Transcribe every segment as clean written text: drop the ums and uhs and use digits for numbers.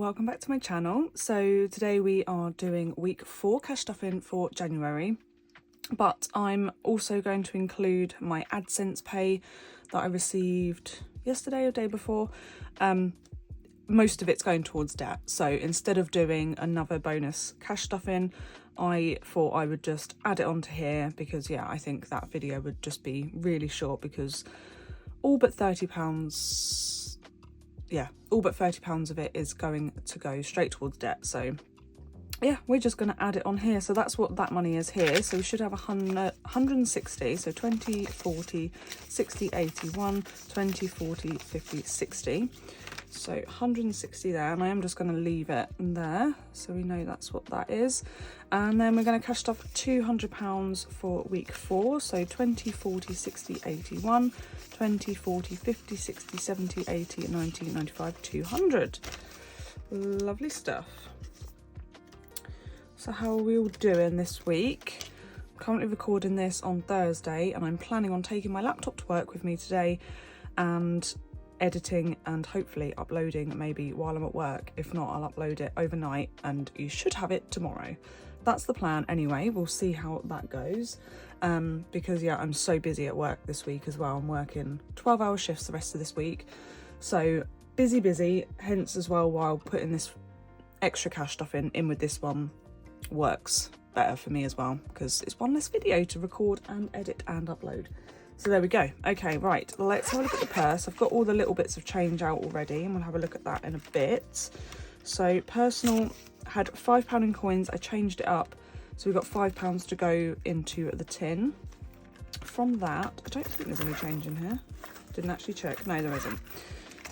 welcome back to my channel. So today we are doing week 4 cash stuffing for January, but I'm also going to include my AdSense pay that I received yesterday or day before. Most of it's going towards debt, so instead of doing another bonus cash stuffing, I thought I would just add it onto here because I think that video would just be really short because all but £30, all but £30 of it is going to go straight towards debt. So yeah, we're just going to add it on here. So that's what that money is here. So we should have 160, so 20, 40, 60, 81, 20, 40, 50, 60. So 160 there, and I am just going to leave it there so we know that's what that is. And then we're going to cash stuff £200 for week 4, so 20, 40, 60, 81, 20, 40, 50, 60, 70, 80, 90, 95, 200. Lovely stuff. So how are we all doing this week? I'm currently recording this on Thursday, and I'm planning on taking my laptop to work with me today and editing and hopefully uploading maybe while I'm at work. If not, I'll upload it overnight and you should have it tomorrow. That's the plan anyway. We'll see how that goes, because I'm so busy at work this week as well. I'm working 12-hour shifts the rest of this week, so busy, hence as well while putting this extra cash stuff in with this one works better for me as well, because it's one less video to record and edit and upload. So there we go. Okay, right, let's have a look at the purse. I've got all the little bits of change out already, and we'll have a look at that in a bit. So personal had £5 in coins. I changed it up, so we've got £5 to go into the tin. From that, I don't think there's any change in here. Didn't actually check. No, there isn't.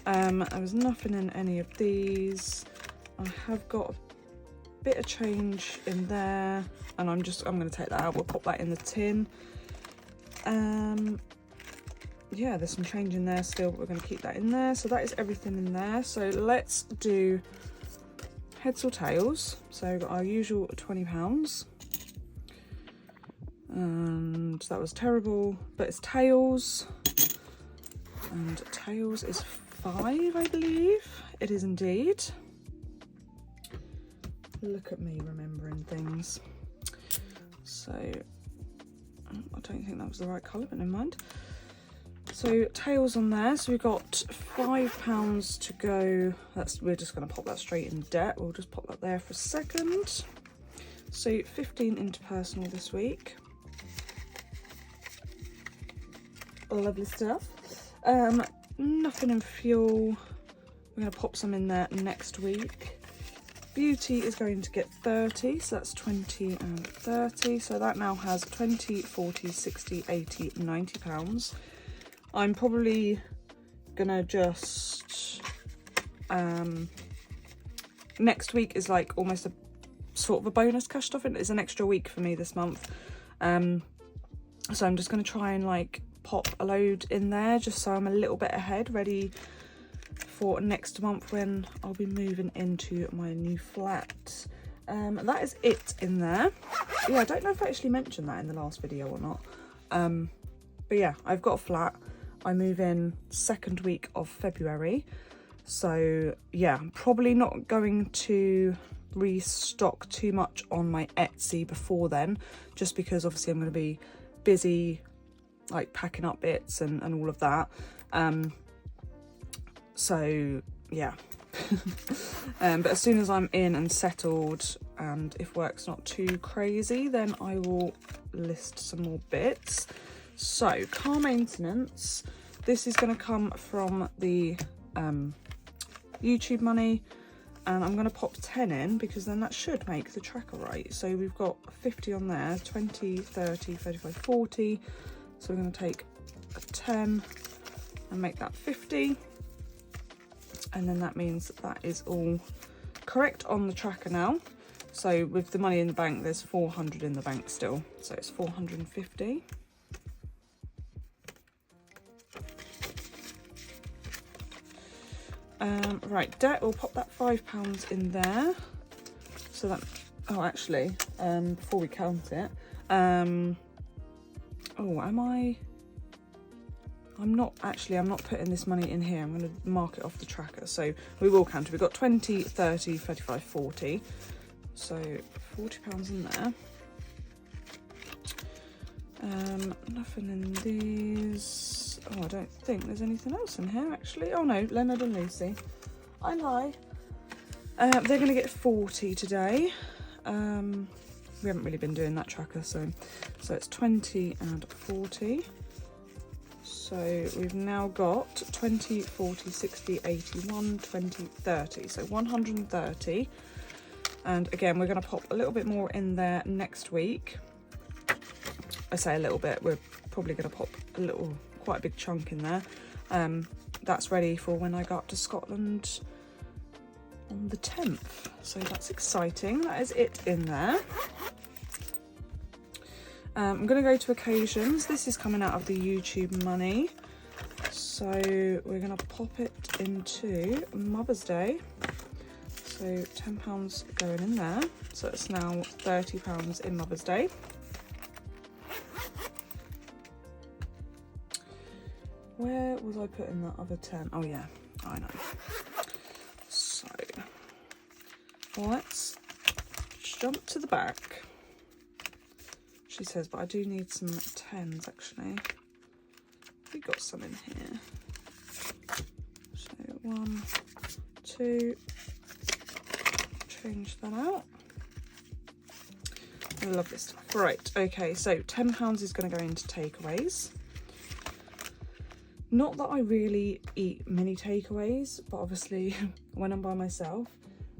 There was nothing in any of these. I have got a bit of change in there, and I'm going to take that out. We'll pop that in the tin. Yeah, there's some change in there still, but we're going to keep that in there. So that is everything in there. So let's do heads or tails. So we've got our usual £20, and that was terrible, but it's tails, and tails is 5, I believe. It is indeed. Look at me remembering things. So I don't think that was the right colour, but never mind. So tails on there. So we've got £5 to go. We're just going to pop that straight in debt. We'll just pop that there for a second. So 15 into personal this week. Lovely stuff. Nothing in fuel. We're going to pop some in there next week. Beauty is going to get 30, so that's 20 and 30. So that now has 20, 40, 60, 80, 90 pounds. I'm probably gonna just next week is like almost a sort of a bonus cash stuffing. It's an extra week for me this month, so I'm just gonna try and like pop a load in there just so I'm a little bit ahead, ready for next month when I'll be moving into my new flat. That is it in there. Yeah, I don't know if I actually mentioned that in the last video or not, but yeah, I've got a flat. I move in 2nd week of February, so yeah, I'm probably not going to restock too much on my Etsy before then, just because obviously I'm going to be busy like packing up bits and all of that. So yeah. But as soon as I'm in and settled, and if work's not too crazy, then I will list some more bits. So car maintenance, this is going to come from the YouTube money, and I'm going to pop 10 in because then that should make the tracker right. So we've got 50 on there, 20, 30, 35, 40. So we're going to take a 10 and make that 50. And then that means that is all correct on the tracker now. So with the money in the bank, there's 400 in the bank still. So it's 450. Right, debt, we'll pop that £5 in there. So that, oh, actually, before we count it, oh, am I I'm not putting this money in here. I'm going to mark it off the tracker. So we will count it. We've got 20, 30, 35, 40. So £40 in there. Nothing in these. Oh, I don't think there's anything else in here actually. Oh no, Leonard and Lucy. I lie. They're going to get 40 today. We haven't really been doing that tracker, so it's 20 and 40. So we've now got 20, 40, 60, 80, 1, 20, 30. So 130. And again, we're going to pop a little bit more in there next week. I say a little bit, we're probably going to pop quite a big chunk in there. That's ready for when I go up to Scotland on the 10th. So that's exciting. That is it in there. I'm going to go to occasions. This is coming out of the YouTube money. So we're going to pop it into Mother's Day. So £10 going in there. So it's now £30 in Mother's Day. Where was I putting that other 10? Oh yeah, I know. So let's jump to the back. She says, but I do need some 10s actually. We got some in here. So 1, 2. Change that out. I love this stuff. Right, okay, so £10 is going to go into takeaways. Not that I really eat many takeaways, but obviously when I'm by myself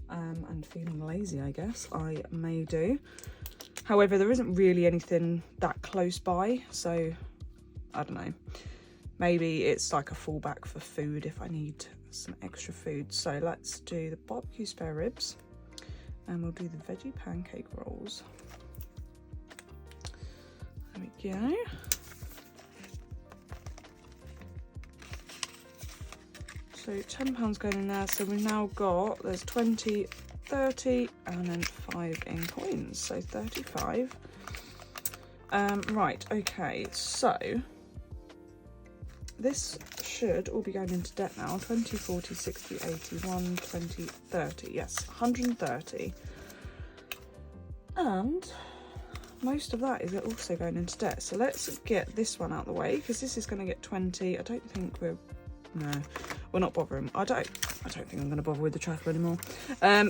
and feeling lazy, I guess, I may do. However, there isn't really anything that close by, so I don't know. Maybe it's like a fallback for food if I need some extra food. So let's do the barbecue spare ribs and we'll do the veggie pancake rolls. There we go. So £10 going in there. So we've now got, there's 20, 30 and then 5 in coins. So 35. Right, okay, so this should all be going into debt now. 20, 40, 60, 80, 1, 20, 30. Yes, 130. And most of that is also going into debt. So let's get this one out of the way because this is going to get 20. I don't think we're not bothering. I don't think I'm going to bother with the tracker anymore.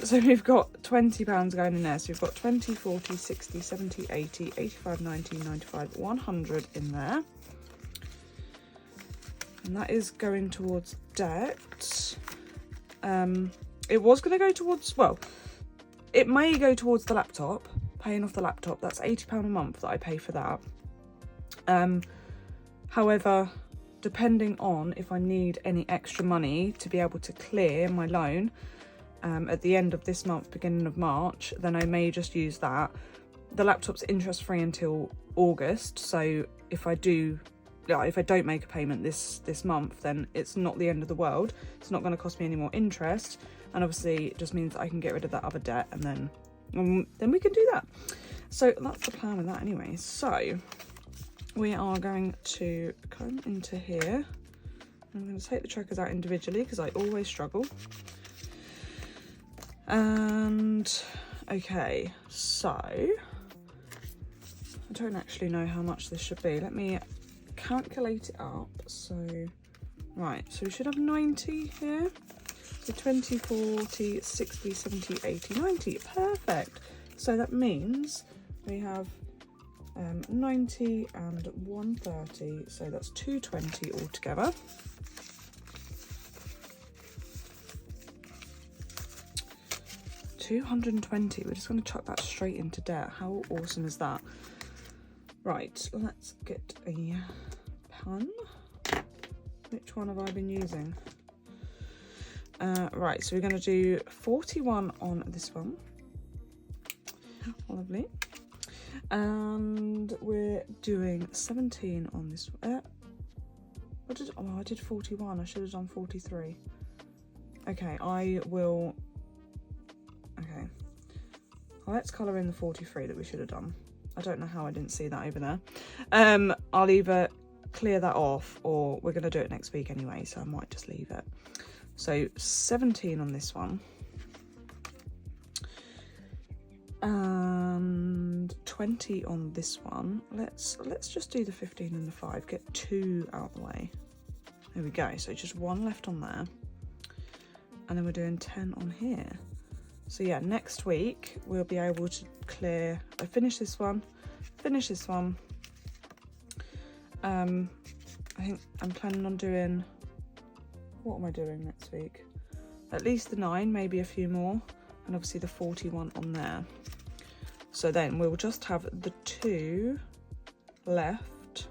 So we've got £20 going in there. So we've got 20, 40, 60, 70, 80, 85, 90, 95, 100 in there. And that is going towards debt. It was going to go towards, well, it may go towards the laptop, paying off the laptop. That's £80 a month that I pay for that. However, depending on if I need any extra money to be able to clear my loan at the end of this month, beginning of March, then I may just use that. The laptop's interest free until August, so if I don't make a payment this month, then it's not the end of the world. It's not going to cost me any more interest, and obviously it just means that I can get rid of that other debt, and then we can do that. So that's the plan with that anyway. So we are going to come into here. I'm going to take the trackers out individually because I always struggle. And okay, so I don't actually know how much this should be. Let me calculate it up. So right, so we should have 90 here. So 20, 40, 60, 70, 80, 90. Perfect. So that means we have 90 and 130, so that's 220 altogether. $220. We're just going to chuck that straight into debt. How awesome is that? Right, let's get a pen. Which one have I been using? Right, so we're going to do 41 on this one. Lovely. And we're doing 17 on this. I did 41. I should have done 43. Okay, okay. Let's colour in the 43 that we should have done. I don't know how I didn't see that over there. I'll either clear that off, or we're going to do it next week anyway, so I might just leave it. So 17 on this one. And 20 on this one. Let's just do the 15 and the 5, get 2 out of the way. There we go, so just 1 left on there. And then we're doing 10 on here. So yeah, next week we'll be able to clear, finish this one. I think I'm planning on doing, what am I doing next week? At least the 9, maybe a few more, and obviously the 41 on there. So then we'll just have the 2 left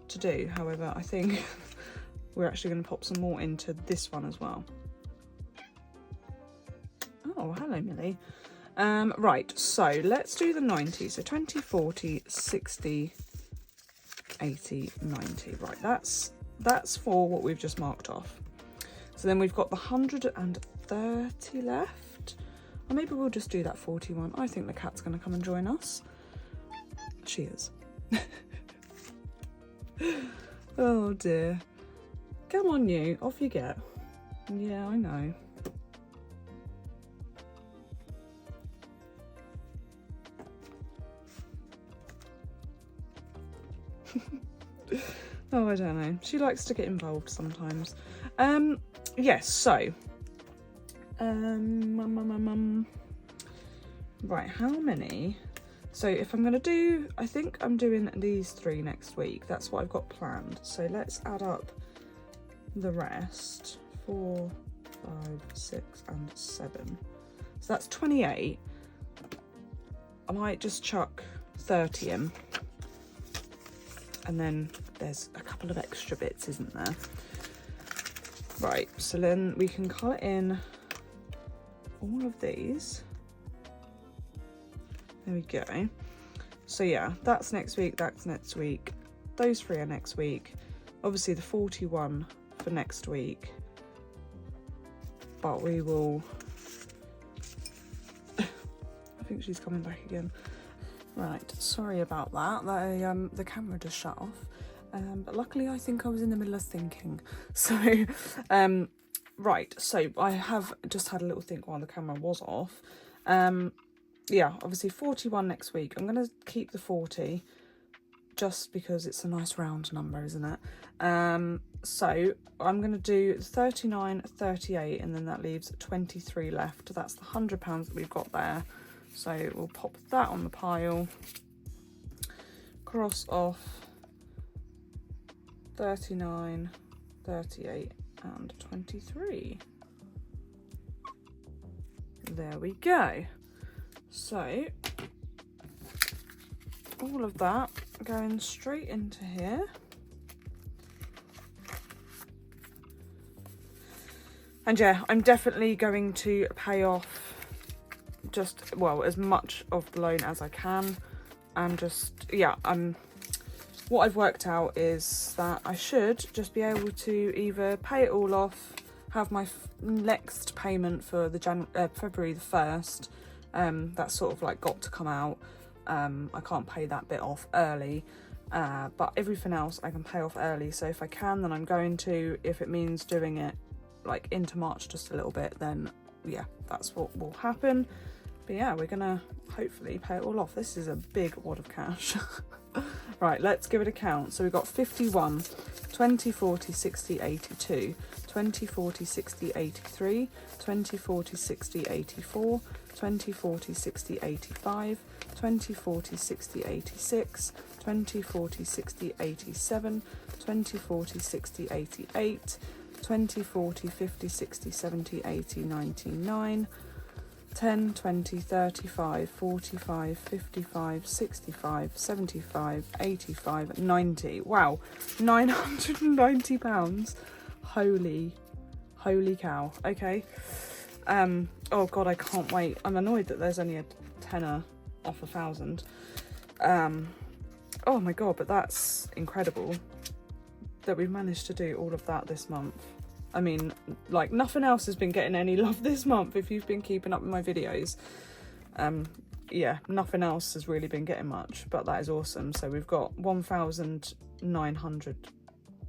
to do. However, I think we're actually going to pop some more into this one as well. Oh, hello, Millie. Right, so let's do the 90. So 20, 40, 60, 80, 90. Right, that's for what we've just marked off. So then we've got the 130 left. Or maybe we'll just do that 41. I think the cat's going to come and join us. She is. Oh dear. Come on, you. Off you get. Yeah, I know. Oh, I don't know. She likes to get involved sometimes. Yes, so. Right, how many? So if I'm going to do, I think I'm doing these 3 next week. That's what I've got planned. So let's add up the rest. 4, 5, 6 and 7. So that's 28. I might just chuck 30 in. And then there's a couple of extra bits, isn't there? Right, so then we can colour in all of these. There we go. So yeah, that's next week, that's next week. Those 3 are next week. Obviously the 41 for next week. But we will... I think she's coming back again. Right, sorry about that. The camera just shut off. But luckily I think I was in the middle of thinking. So, right, so I have just had a little think while the camera was off. Yeah, obviously 41 next week. I'm going to keep the 40 just because it's a nice round number, isn't it? So I'm going to do 39, 38, and then that leaves 23 left. That's the £100 that we've got there. So we'll pop that on the pile, cross off 39, 38 and 23. There we go. So all of that going straight into here. And yeah, I'm definitely going to pay off just, well, as much of the loan as I can, and just, yeah, what I've worked out is that I should just be able to either pay it all off, have my next payment for the February the 1st, that's sort of like got to come out. I can't pay that bit off early, but everything else I can pay off early. So if I can, then I'm going to. If it means doing it like into March just a little bit, then yeah, that's what will happen. But yeah, we're gonna hopefully pay it all off. This is a big wad of cash. Right, let's give it a count. So we've got 51, 20, 40, 60, 82, 20, 40, 60, 83, 20, 40, 60, 84, 20, 40, 60, 85, 20, 40, 60, 86, 20, 40, 60, 87, 20, 40, 60, 88, 20, 40, 50, 60, 70, 80, 99, 10, 20, 35, 45, 55, 65, 75, 85, 90. Wow, £990. Holy cow. Okay. Oh god, I can't wait. I'm annoyed that there's only a tenner off 1,000. Oh my god, but that's incredible that we've managed to do all of that this month. I mean, like, nothing else has been getting any love this month if you've been keeping up with my videos. yeah, nothing else has really been getting much, but that is awesome. So we've got 1,900,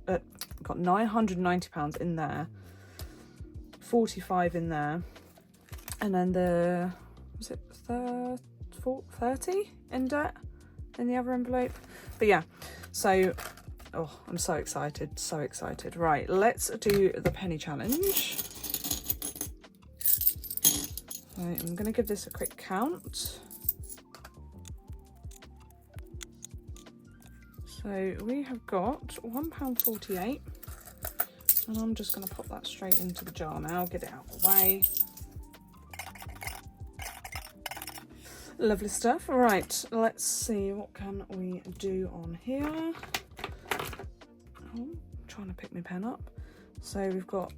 got £990 in there, 45 in there, and then was it 30 in debt in the other envelope? But yeah, so, oh, I'm so excited, so excited. Right, let's do the penny challenge. Right, I'm going to give this a quick count. So we have got £1.48, and I'm just going to pop that straight into the jar now, get it out of the way. Lovely stuff. Right, let's see, what can we do on here? Oh, I'm trying to pick my pen up. So we've got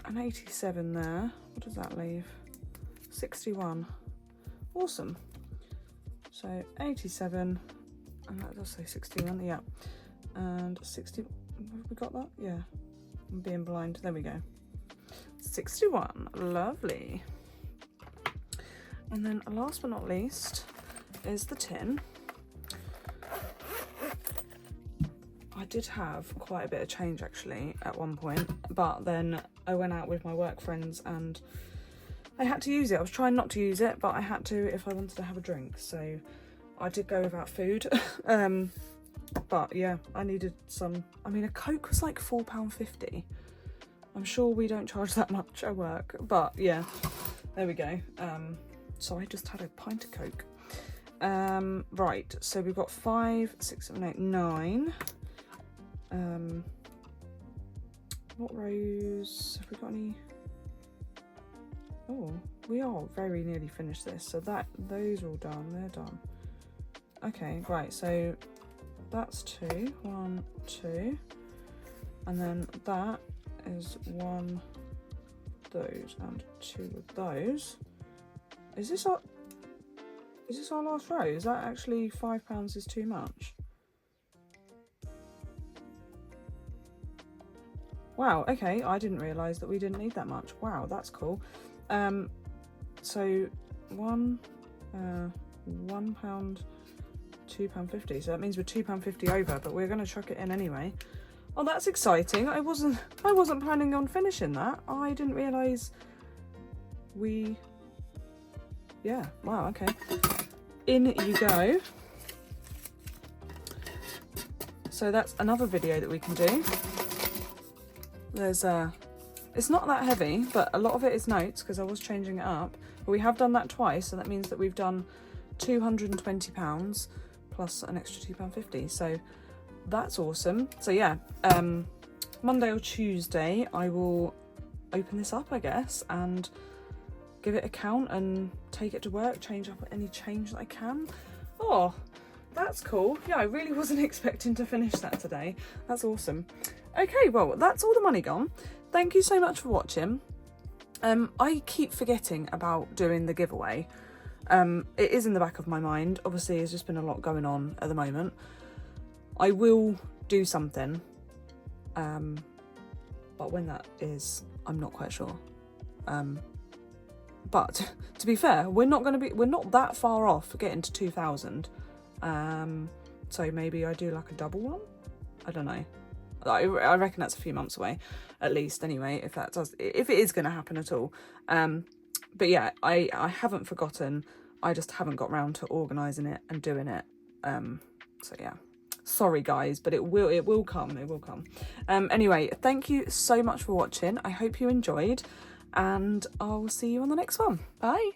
an 87 there. What does that leave? 61. Awesome. So 87, and that does say 61, yeah. And 60, have we got that? Yeah. I'm being blind. There we go. 61. Lovely. And then last but not least is the tin. I did have quite a bit of change actually at one point, but then I went out with my work friends and I had to use it. I was trying not to use it, but I had to if I wanted to have a drink. So I did go without food. But yeah, I needed some. I mean, a Coke was like £4.50. I'm sure we don't charge that much at work, but yeah, there we go. So I just had a pint of Coke. Right, so we've got 5, 6, 7, 8, 9. What rows have we got? Any? Oh, we are very nearly finished this. So those are all done. They're done. Okay, right. So that's 2, 1, 2, and then that is 1 those and 2 of those. Is this our last row? Is that actually £5 is too much? Wow, okay, I didn't realise that we didn't need that much. Wow, that's cool. So £1, £1, £2.50. So that means we're £2.50 over, but we're gonna chuck it in anyway. Oh, that's exciting. I wasn't planning on finishing that. I didn't realise we. Yeah, wow, okay. In you go. So that's another video that we can do. There's it's not that heavy, but a lot of it is notes because I was changing it up. But we have done that twice, so that means that we've done £220 plus an extra £2.50. So that's awesome. So yeah, Monday or Tuesday I will open this up, I guess, and give it a count and take it to work, change up any change that I can. Oh, that's cool. Yeah, I really wasn't expecting to finish that today. That's awesome. Okay, well, that's all the money gone. Thank you so much for watching. I keep forgetting about doing the giveaway. It is in the back of my mind. Obviously, there's just been a lot going on at the moment. I will do something, but when that is, I'm not quite sure. But to be fair, we're not that far off getting to 2,000. So maybe I do like a double one. I don't know. I reckon that's a few months away, at least. Anyway, if it is going to happen at all. But yeah, I haven't forgotten. I just haven't got round to organising it and doing it. So yeah, sorry guys, but it will come. It will come. Anyway, thank you so much for watching. I hope you enjoyed, and I'll see you on the next one. Bye.